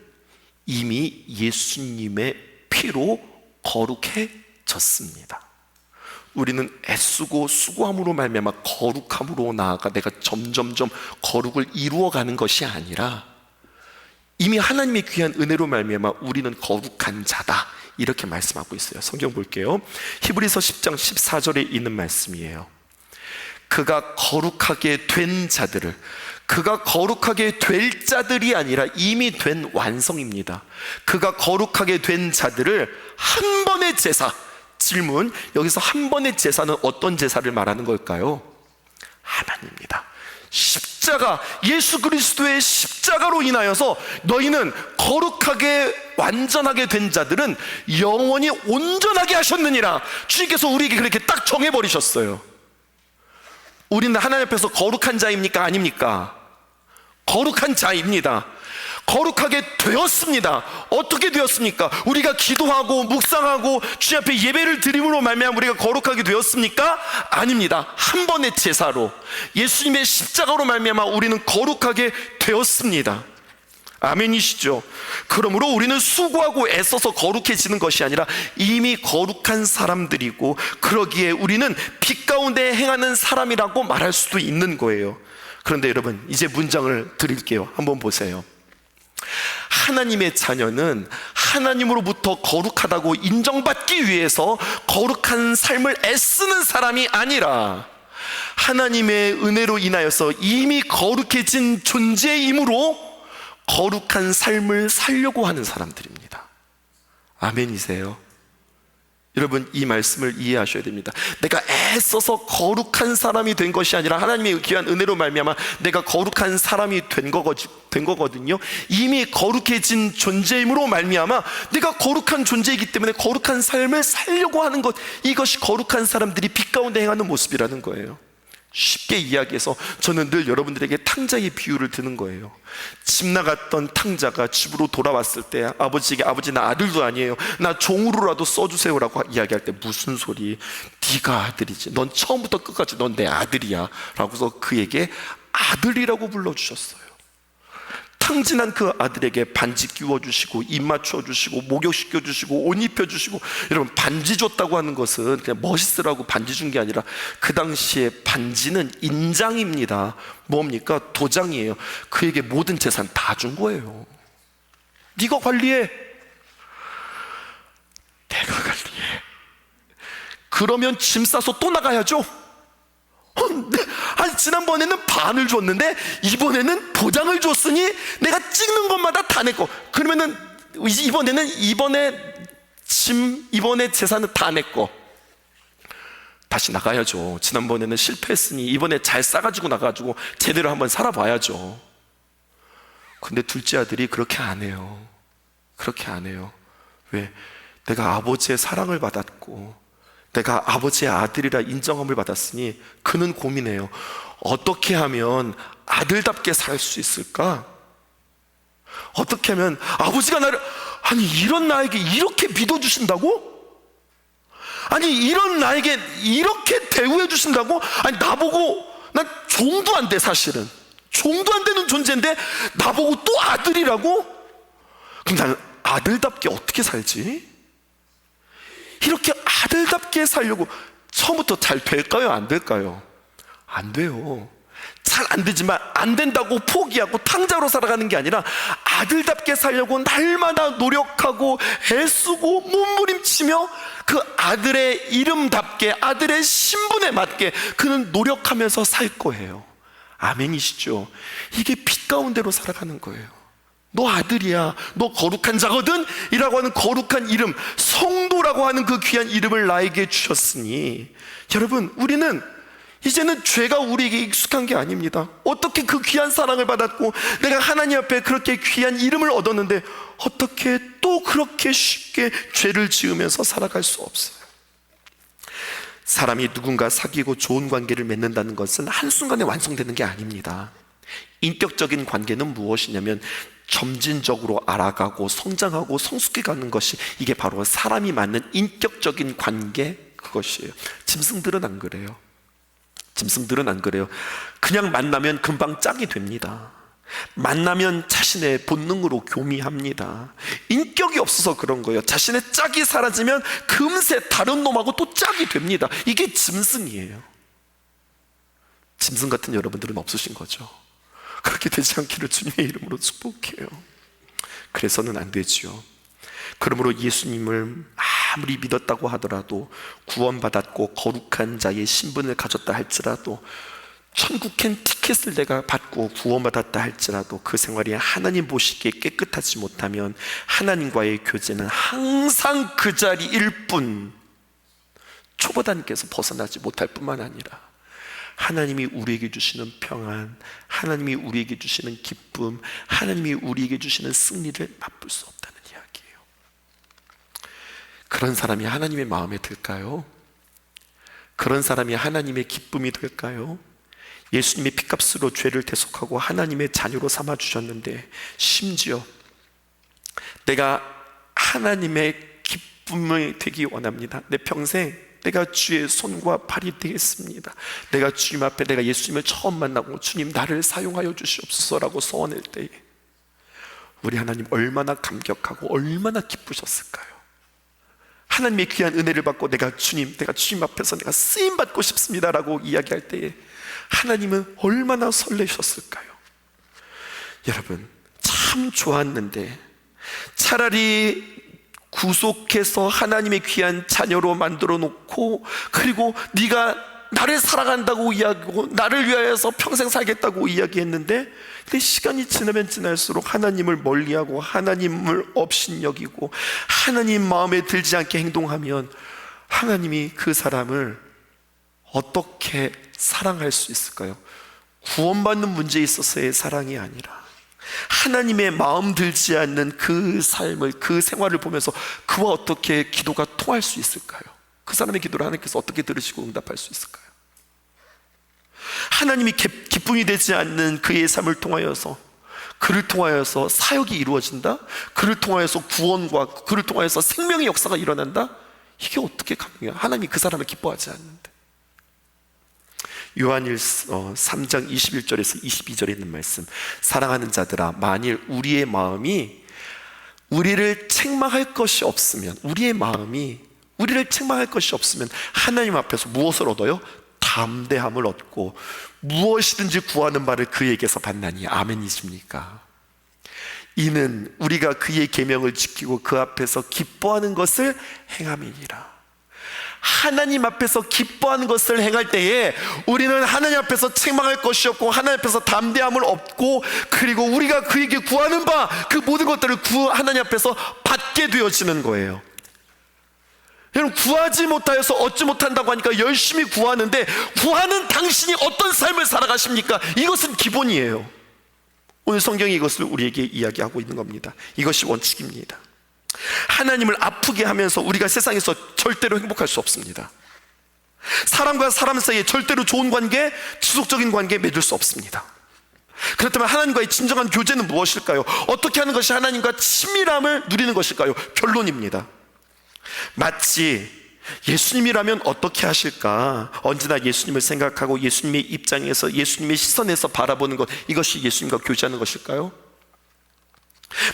이미 예수님의 피로 거룩해졌습니다. 우리는 애쓰고 수고함으로 말미암아 거룩함으로 나아가 내가 점점점 거룩을 이루어가는 것이 아니라 이미 하나님의 귀한 은혜로 말미암아 우리는 거룩한 자다, 이렇게 말씀하고 있어요. 성경 볼게요. 히브리서 10장 14절에 있는 말씀이에요. 그가 거룩하게 된 자들을, 그가 거룩하게 될 자들이 아니라 이미 된 완성입니다. 그가 거룩하게 된 자들을 한 번의 제사, 질문, 여기서 한 번의 제사는 어떤 제사를 말하는 걸까요? 하나님입니다. 십자가, 예수 그리스도의 십자가로 인하여서 너희는 거룩하게 완전하게 된 자들은 영원히 온전하게 하셨느니라. 주님께서 우리에게 그렇게 딱 정해버리셨어요. 우리는 하나님 앞에서 거룩한 자입니까? 아닙니까? 거룩한 자입니다. 거룩하게 되었습니다. 어떻게 되었습니까? 우리가 기도하고 묵상하고 주님 앞에 예배를 드림으로 말미암아 우리가 거룩하게 되었습니까? 아닙니다. 한 번의 제사로, 예수님의 십자가로 말미암아 우리는 거룩하게 되었습니다. 아멘이시죠? 그러므로 우리는 수고하고 애써서 거룩해지는 것이 아니라 이미 거룩한 사람들이고, 그러기에 우리는 빛 가운데 행하는 사람이라고 말할 수도 있는 거예요. 그런데 여러분, 이제 문장을 드릴게요. 한번 보세요. 하나님의 자녀는 하나님으로부터 거룩하다고 인정받기 위해서 거룩한 삶을 애쓰는 사람이 아니라 하나님의 은혜로 인하여서 이미 거룩해진 존재이므로 거룩한 삶을 살려고 하는 사람들입니다. 아멘이세요? 여러분, 이 말씀을 이해하셔야 됩니다. 내가 애써서 거룩한 사람이 된 것이 아니라 하나님의 귀한 은혜로 말미암아 내가 거룩한 사람이 된 거거든요. 이미 거룩해진 존재임으로 말미암아 내가 거룩한 존재이기 때문에 거룩한 삶을 살려고 하는 것, 이것이 거룩한 사람들이 빛 가운데 행하는 모습이라는 거예요. 쉽게 이야기해서 저는 늘 여러분들에게 탕자의 비유를 드는 거예요. 집 나갔던 탕자가 집으로 돌아왔을 때 아버지에게, 아버지 나 아들도 아니에요, 나 종으로라도 써주세요라고 이야기할 때, 무슨 소리, 네가 아들이지, 넌 처음부터 끝까지 넌 내 아들이야 라고서 그에게 아들이라고 불러주셨어요. 탕진한 그 아들에게 반지 끼워주시고 입 맞춰주시고 목욕시켜주시고 옷 입혀주시고, 여러분 반지 줬다고 하는 것은 그냥 멋있으라고 반지 준 게 아니라 그 당시에 반지는 인장입니다. 뭡니까? 도장이에요. 그에게 모든 재산 다 준 거예요. 네가 관리해. 내가 관리해. 그러면 짐 싸서 또 나가야죠. 아니, 지난번에는 반을 줬는데 이번에는 도장을 줬으니 내가 찍는 것마다 다 내 거. 그러면은 이번에 재산은 다 내 거. 다시 나가야죠. 지난번에는 실패했으니 이번에 잘 싸가지고 나가지고 제대로 한번 살아봐야죠. 근데 둘째 아들이 그렇게 안 해요. 그렇게 안 해요. 왜? 내가 아버지의 사랑을 받았고 내가 아버지의 아들이라 인정함을 받았으니 그는 고민해요. 어떻게 하면 아들답게 살 수 있을까? 어떻게 하면 아버지가 나를, 아니 이런 나에게 이렇게 믿어주신다고? 아니 이런 나에게 이렇게 대우해 주신다고? 아니 나보고, 난 종도 안 돼. 사실은 종도 안 되는 존재인데 나보고 또 아들이라고? 그럼 나는 아들답게 어떻게 살지? 이렇게 아들답게 살려고 처음부터 잘 될까요? 안 될까요? 안 돼요. 잘 안 되지만 안 된다고 포기하고 탕자로 살아가는 게 아니라 아들답게 살려고 날마다 노력하고 애쓰고 몸부림치며 그 아들의 이름답게, 아들의 신분에 맞게 그는 노력하면서 살 거예요. 아멘이시죠? 이게 빛 가운데로 살아가는 거예요. 너 아들이야, 너 거룩한 자거든 이라고 하는 거룩한 이름, 성도라고 하는 그 귀한 이름을 나에게 주셨으니, 여러분 우리는 이제는 죄가 우리에게 익숙한 게 아닙니다. 어떻게 그 귀한 사랑을 받았고 내가 하나님 앞에 그렇게 귀한 이름을 얻었는데 어떻게 또 그렇게 쉽게 죄를 지으면서 살아갈 수 없어요. 사람이 누군가 사귀고 좋은 관계를 맺는다는 것은 한순간에 완성되는 게 아닙니다. 인격적인 관계는 무엇이냐면 점진적으로 알아가고 성장하고 성숙해가는 것이, 이게 바로 사람이 맞는 인격적인 관계, 그것이에요. 짐승들은 안 그래요. 짐승들은 안 그래요. 그냥 만나면 금방 짝이 됩니다. 만나면 자신의 본능으로 교미합니다. 인격이 없어서 그런 거예요. 자신의 짝이 사라지면 금세 다른 놈하고 또 짝이 됩니다. 이게 짐승이에요. 짐승 같은 여러분들은 없으신 거죠. 그렇게 되지 않기를 주님의 이름으로 축복해요. 그래서는 안 되지요. 그러므로 예수님을 아무리 믿었다고 하더라도, 구원받았고 거룩한 자의 신분을 가졌다 할지라도, 천국행 티켓을 내가 받고 구원받았다 할지라도 그 생활이 하나님 보시기에 깨끗하지 못하면 하나님과의 교제는 항상 그 자리일 뿐, 초보단계에서 벗어나지 못할 뿐만 아니라 하나님이 우리에게 주시는 평안, 하나님이 우리에게 주시는 기쁨, 하나님이 우리에게 주시는 승리를 맛볼 수 없다는 이야기예요. 그런 사람이 하나님의 마음에 들까요? 그런 사람이 하나님의 기쁨이 될까요? 예수님이 피값으로 죄를 대속하고 하나님의 자녀로 삼아주셨는데, 심지어 내가 하나님의 기쁨이 되기 원합니다. 내 평생 내가 주의 손과 발이 되겠습니다. 내가 주님 앞에, 내가 예수님을 처음 만나고 주님 나를 사용하여 주시옵소서라고 소원할 때에 우리 하나님 얼마나 감격하고 얼마나 기쁘셨을까요? 하나님의 귀한 은혜를 받고 내가 주님 앞에서 내가 쓰임받고 싶습니다라고 이야기할 때에 하나님은 얼마나 설레셨을까요? 여러분, 참 좋았는데 차라리 구속해서 하나님의 귀한 자녀로 만들어 놓고, 그리고 네가 나를 사랑한다고 이야기하고 나를 위하여서 평생 살겠다고 이야기했는데, 근데 시간이 지나면 지날수록 하나님을 멀리하고 하나님을 업신여기고 하나님 마음에 들지 않게 행동하면 하나님이 그 사람을 어떻게 사랑할 수 있을까요? 구원받는 문제에 있어서의 사랑이 아니라 하나님의 마음 들지 않는 그 삶을, 그 생활을 보면서 그와 어떻게 기도가 통할 수 있을까요? 그 사람의 기도를 하나님께서 어떻게 들으시고 응답할 수 있을까요? 하나님이 기쁨이 되지 않는 그의 삶을 통하여서, 그를 통하여서 사역이 이루어진다? 그를 통하여서 구원과 그를 통하여서 생명의 역사가 일어난다? 이게 어떻게 가능해요? 하나님이 그 사람을 기뻐하지 않는데. 요한일서 3장 21절에서 22절에 있는 말씀, 사랑하는 자들아, 만일 우리의 마음이 우리를 책망할 것이 없으면, 우리의 마음이 우리를 책망할 것이 없으면 하나님 앞에서 무엇을 얻어요? 담대함을 얻고 무엇이든지 구하는 바를 그에게서 받나니. 아멘이십니까? 이는 우리가 그의 계명을 지키고 그 앞에서 기뻐하는 것을 행함이니라. 하나님 앞에서 기뻐하는 것을 행할 때에 우리는 하나님 앞에서 책망할 것이 없고 하나님 앞에서 담대함을 얻고, 그리고 우리가 그에게 구하는 바 그 모든 것들을 하나님 앞에서 받게 되어지는 거예요. 여러분, 구하지 못하여서 얻지 못한다고 하니까 열심히 구하는데, 구하는 당신이 어떤 삶을 살아가십니까? 이것은 기본이에요. 오늘 성경이 이것을 우리에게 이야기하고 있는 겁니다. 이것이 원칙입니다. 하나님을 아프게 하면서 우리가 세상에서 절대로 행복할 수 없습니다. 사람과 사람 사이에 절대로 좋은 관계, 지속적인 관계 맺을 수 없습니다. 그렇다면 하나님과의 진정한 교제는 무엇일까요? 어떻게 하는 것이 하나님과 친밀함을 누리는 것일까요? 결론입니다. 마치 예수님이라면 어떻게 하실까? 언제나 예수님을 생각하고 예수님의 입장에서, 예수님의 시선에서 바라보는 것, 이것이 예수님과 교제하는 것일까요?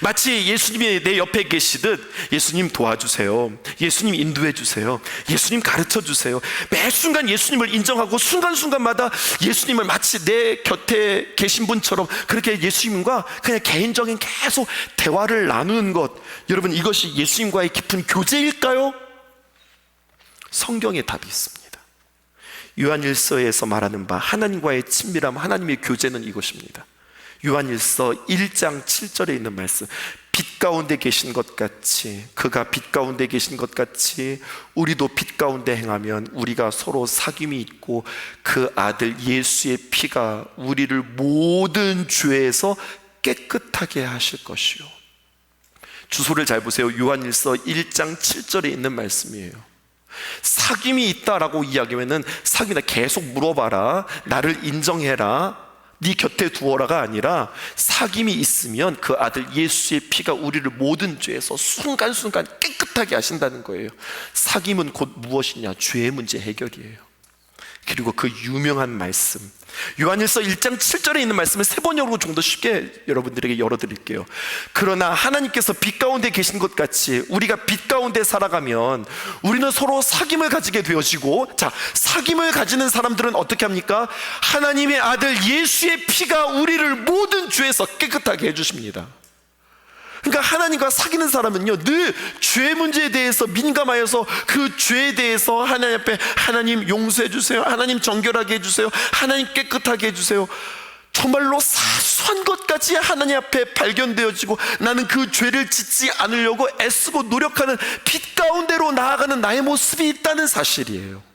마치 예수님이 내 옆에 계시듯, 예수님 도와주세요, 예수님 인도해 주세요, 예수님 가르쳐 주세요, 매 순간 예수님을 인정하고 순간순간마다 예수님을 마치 내 곁에 계신 분처럼 그렇게 예수님과 그냥 개인적인 계속 대화를 나누는 것, 여러분, 이것이 예수님과의 깊은 교제일까요? 성경에 답이 있습니다. 요한일서에서 말하는 바 하나님과의 친밀함, 하나님의 교제는 이것입니다. 요한일서 1장 7절에 있는 말씀, 빛 가운데 계신 것 같이, 그가 빛 가운데 계신 것 같이 우리도 빛 가운데 행하면 우리가 서로 사귐이 있고 그 아들 예수의 피가 우리를 모든 죄에서 깨끗하게 하실 것이요. 주소를 잘 보세요. 요한일서 1장 7절에 있는 말씀이에요. 사귐이 있다라고 이야기하면은, 사귐이다, 계속 물어봐라, 나를 인정해라, 네 곁에 두어라가 아니라, 사귐이 있으면 그 아들 예수의 피가 우리를 모든 죄에서 순간순간 깨끗하게 하신다는 거예요. 사귐은 곧 무엇이냐? 죄의 문제 해결이에요. 그리고 그 유명한 말씀, 요한일서 1장 7절에 있는 말씀을 세 번역으로 좀 더 쉽게 여러분들에게 열어드릴게요. 그러나 하나님께서 빛 가운데 계신 것 같이 우리가 빛 가운데 살아가면 우리는 서로 사귐을 가지게 되어지고, 자, 사귐을 가지는 사람들은 어떻게 합니까? 하나님의 아들 예수의 피가 우리를 모든 죄에서 깨끗하게 해주십니다. 그러니까 하나님과 사귀는 사람은요, 늘 죄 문제에 대해서 민감하여서 그 죄에 대해서 하나님 앞에, 하나님 용서해 주세요, 하나님 정결하게 해주세요, 하나님 깨끗하게 해주세요, 정말로 사소한 것까지 하나님 앞에 발견되어지고 나는 그 죄를 짓지 않으려고 애쓰고 노력하는 빛 가운데로 나아가는 나의 모습이 있다는 사실이에요.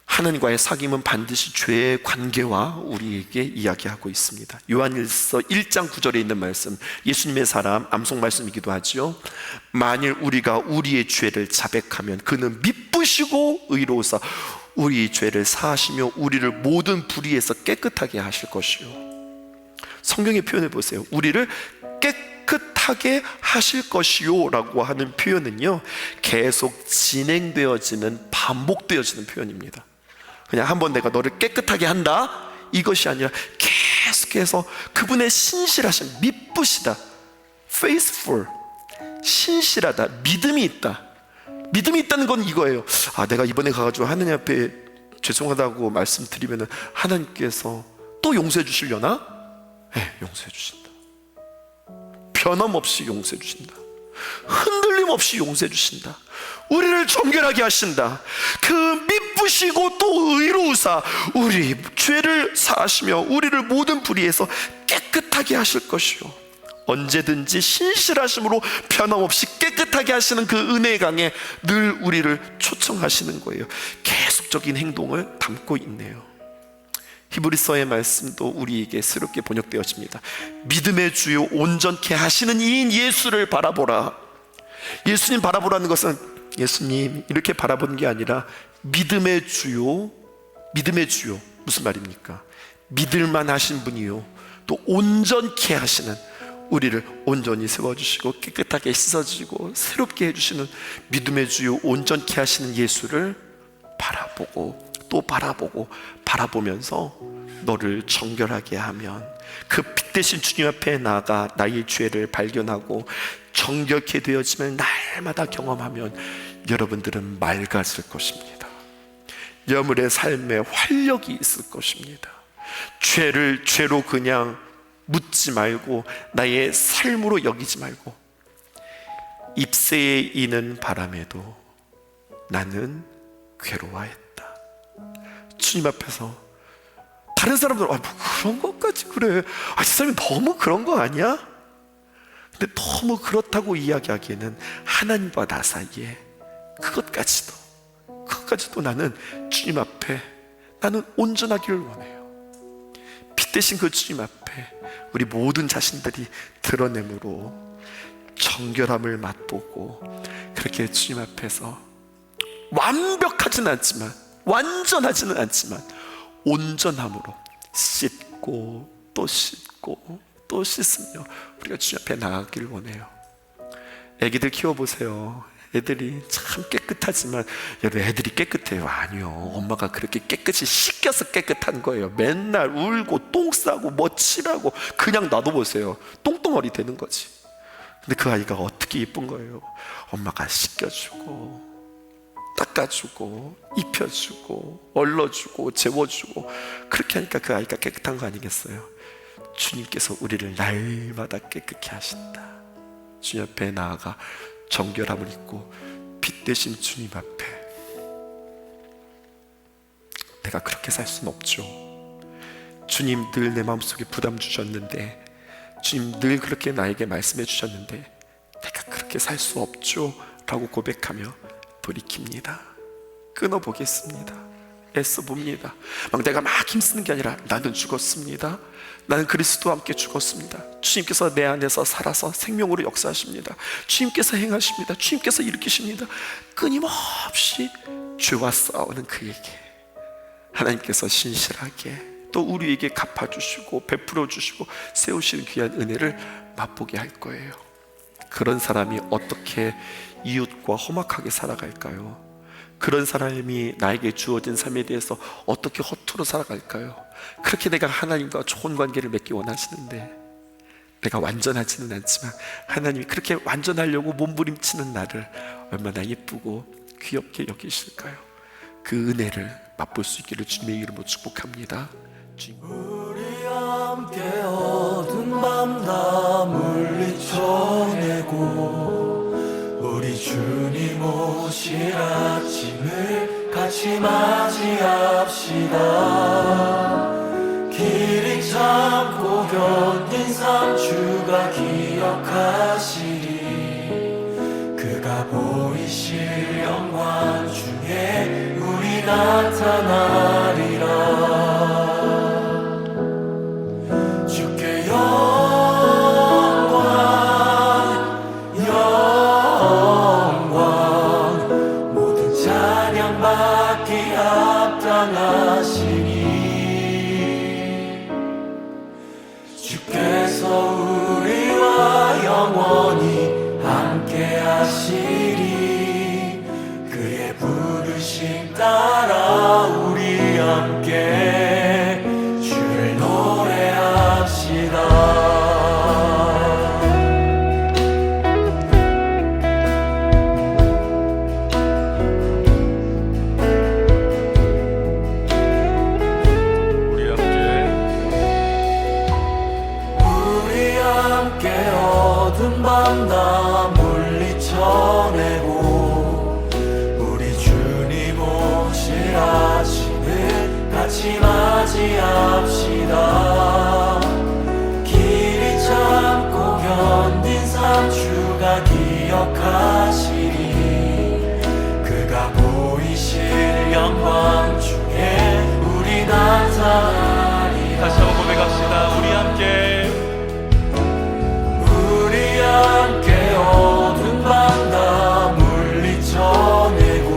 하나님과의 사귐은 반드시 죄의 관계와 우리에게 이야기하고 있습니다. 요한일서 1장 9절에 있는 말씀, 예수님의 사람 암송 말씀이기도 하죠. 만일 우리가 우리의 죄를 자백하면 그는 미쁘시고 의로우사 우리 죄를 사하시며 우리를 모든 불의에서 깨끗하게 하실 것이요. 성경의 표현을 보세요. 우리를 깨끗하게 하실 것이요 라고 하는 표현은요, 계속 진행되어지는, 반복되어지는 표현입니다. 그냥 한번 내가 너를 깨끗하게 한다, 이것이 아니라 계속해서 그분의 신실하심, 미쁘시다, faithful, 신실하다, 믿음이 있다. 믿음이 있다는 건 이거예요. 아, 내가 이번에 가가지고 하나님 앞에 죄송하다고 말씀드리면 하나님께서 또 용서해 주시려나? 네, 용서해 주신다. 변함없이 용서해 주신다. 흔들림 없이 용서해 주신다. 우리를 정결하게 하신다. 그 미쁘시고 또 의로우사 우리 죄를 사하시며 우리를 모든 불의에서 깨끗하게 하실 것이요. 언제든지 신실하심으로 변함없이 깨끗하게 하시는 그 은혜의 강에 늘 우리를 초청하시는 거예요. 계속적인 행동을 담고 있네요. 히브리서의 말씀도 우리에게 새롭게 번역되어집니다. 믿음의 주요 온전케 하시는 이인 예수를 바라보라. 예수님 바라보라는 것은 예수님 이렇게 바라보는 게 아니라 믿음의 주요, 믿음의 주요, 무슨 말입니까? 믿을만 하신 분이요, 또 온전케 하시는, 우리를 온전히 세워주시고 깨끗하게 씻어주시고 새롭게 해주시는 믿음의 주요 온전케 하시는 예수를 바라보고 또 바라보고 바라보면서 너를 정결하게 하면, 그 빛 대신 주님 앞에 나아가 나의 죄를 발견하고 정결케 되어짐을 날마다 경험하면 여러분들은 맑아질 것입니다. 여러분의 삶에 활력이 있을 것입니다. 죄를 죄로 그냥 묻지 말고 나의 삶으로 여기지 말고, 잎새에 이는 바람에도 나는 괴로워했다. 주님 앞에서 다른 사람들은 뭐 그런 것까지 그래, 이 사람이 너무 그런 거 아니야? 근데 너무 그렇다고 이야기하기에는 하나님과 나 사이에 그것까지도 나는 주님 앞에 나는 온전하기를 원해요. 빛 대신 그 주님 앞에 우리 모든 자신들이 드러냄으로 정결함을 맛보고, 그렇게 주님 앞에서 완벽하지는 않지만, 완전하지는 않지만 온전함으로 씻고 또 씻고 또 씻으며 우리가 주님 앞에 나가기를 원해요. 애기들 키워보세요. 애들이 참 깨끗하지만, 여러분 애들이 깨끗해요? 아니요. 엄마가 그렇게 깨끗이 씻겨서 깨끗한 거예요. 맨날 울고 똥 싸고 뭐 칠하고 그냥 놔둬보세요. 똥덩어리 되는 거지. 근데 그 아이가 어떻게 예쁜 거예요? 엄마가 씻겨주고 닦아주고 입혀주고 얼러주고 재워주고, 그렇게 하니까 그 아이가 깨끗한 거 아니겠어요? 주님께서 우리를 날마다 깨끗게 하신다. 주님 앞에 나아가 정결함을 입고 빛 대신 주님 앞에 내가 그렇게 살 수는 없죠. 주님 늘 내 마음속에 부담 주셨는데, 주님 늘 그렇게 나에게 말씀해 주셨는데 내가 그렇게 살 수 없죠 라고 고백하며 돌이킵니다. 끊어보겠습니다. 애써봅니다. 막 내가 막 힘쓰는 게 아니라 나는 죽었습니다. 나는 그리스도와 함께 죽었습니다. 주님께서 내 안에서 살아서 생명으로 역사하십니다. 주님께서 행하십니다. 주님께서 일으키십니다. 끊임없이 죄와 싸우는 그에게 하나님께서 신실하게 또 우리에게 갚아주시고 베풀어주시고 세우시는 귀한 은혜를 맛보게 할 거예요. 그런 사람이 어떻게 이웃과 험악하게 살아갈까요? 그런 사람이 나에게 주어진 삶에 대해서 어떻게 허투루 살아갈까요? 그렇게 내가 하나님과 좋은 관계를 맺기 원하시는데 내가 완전하지는 않지만 하나님이 그렇게 완전하려고 몸부림치는 나를 얼마나 예쁘고 귀엽게 여기실까요? 그 은혜를 맛볼 수 있기를 주님의 이름으로 축복합니다. 우리 함께 어두운 밤 다 물리쳐내고 우리 주님 오실 아침을 같이 맞이합시다. 길이 참고 견딘 삶 주가 기억하시리. 그가 보이실 영광 중에 우리 나타나리라. 주께 영광 모든 찬양 받기 합당하시니 주께서 우리와 영원히 함께 하시리. 그의 부르심 따라 우리 함께 주를 노래합시다. 우리 함께 어두운 밤 다 물리쳐내고 우리 주님 오실 아침을 같이 맞이합시다. 길이 참고 견딘 삶 주가 기억하시리. 그가 보이실 영광 중에 우리 나타나리라. 다시 한번 고백합시다. 우리 함께 어두운 밤 다 물리쳐내고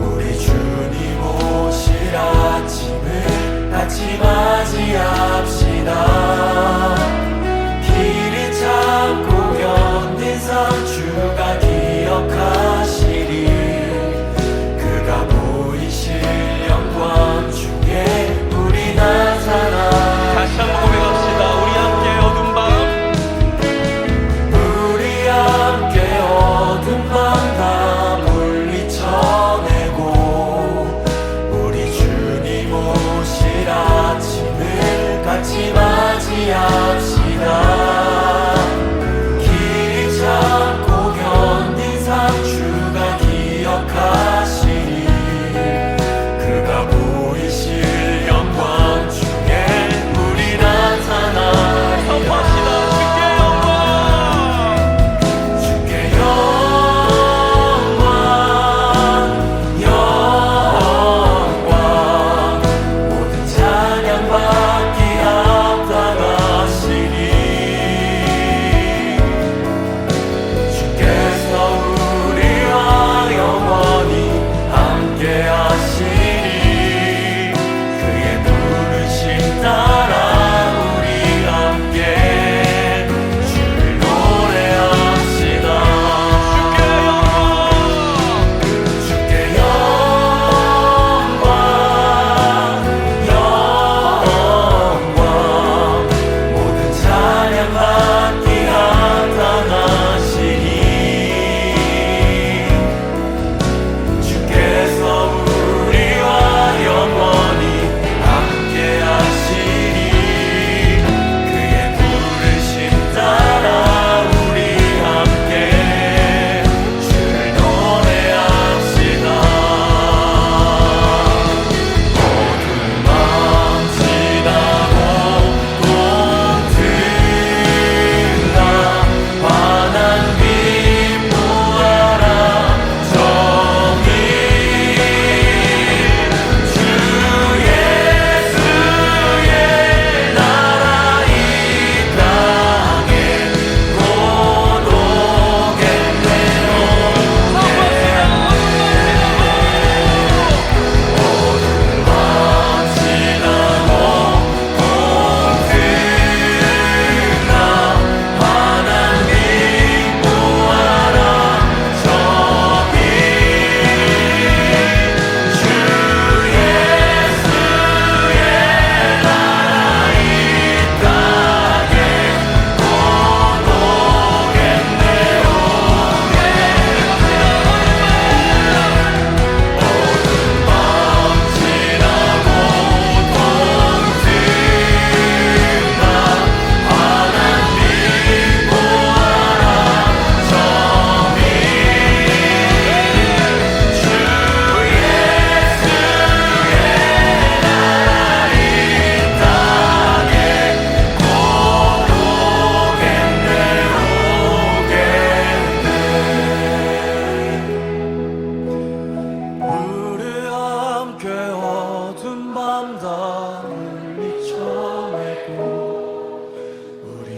우리 주님 오실 아침을 같이 맞이합시다.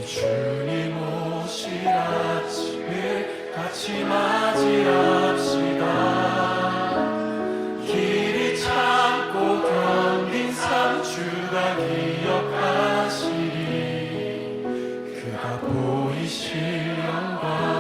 주님 오실 아침을 같이 맞이합시다. 길이 참고 견딘 삶 주가 기억하시리. 그가 보이실 영광